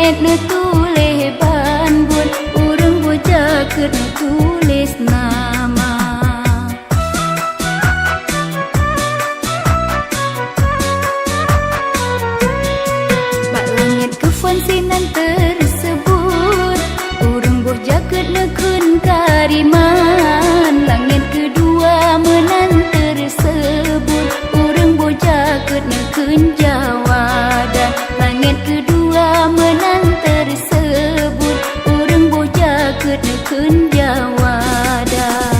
langit nu tulis banbun, urang bojakeut nu tulis nama. Bak langit kefan sinan tersebut, urang bojakeut nekeun kariman. Langit kedua menan tersebut, urang bojakeut nekeun jawadan. Langit kedua menang tersebut, urang bojakeut nekeun jawadan.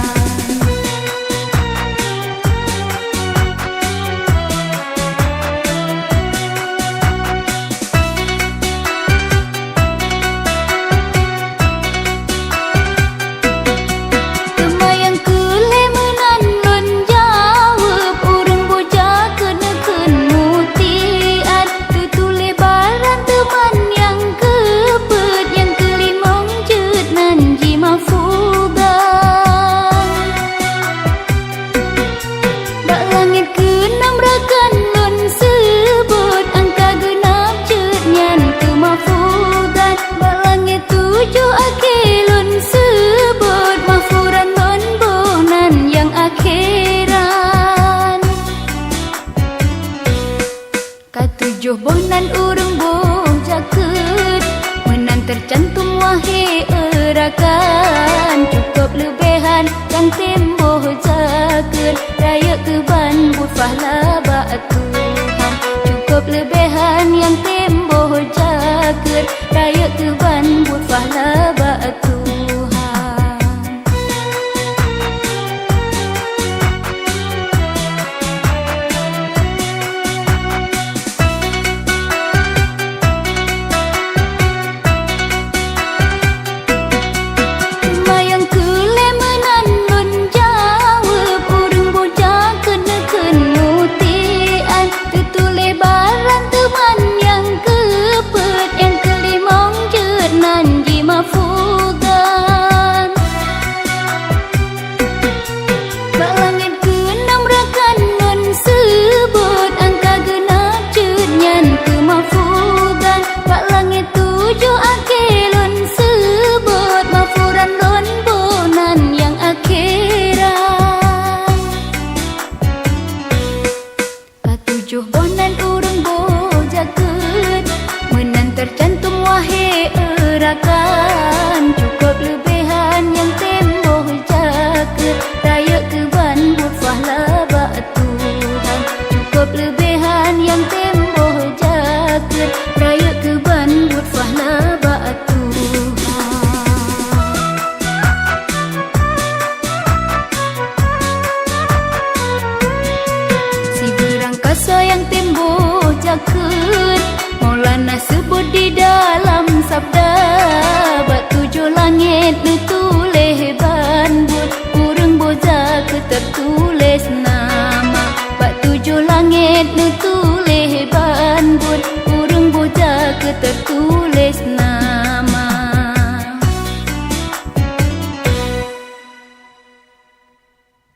Temayang kule menan lon jawab, urang bojakeut nekeun mutian. Tutule baran teman yang kepet, yang kelimong jeut nan jima fugan. Bak langit keenam rakan lon sebut, angka genap jeut nyan kemafugan. Bak langit tujuh ake lon sebut, mafuran lon bonan yang akhiran. Katujuh bonan urang bojakeut, menan tercantum wahe erakan. Cukup lebihan yang temboh jakeut, raya keban bufahlah bak Tuhan. Cukup lebihan yang temboh jakeut, raya keban bufahlah bak Tuhan. Temayang kule menan lon jawab, urang bojakeut nekeun mutian. Tutule baran teman yang kepet, yang kelimong jeut nan jima fugan. Bak langit keenam rakan lon sebut, angka genap jeut nyan kemafugan. Bak langit tujuh ake lon sebut, mafuran lon bonan yang akhiran. Katujuh bonan urang bojakeut, menan tercantum wahe erakan. Cukup lebihan yang temboh jakeut, raya keban bufahlah bak Tuhan. Cukup lebihan yang temboh jakeut, raya keban bufahlah bak Tuhan. Si gerang kasa yang temboh jakeut, Maulana sebut di dalam sabda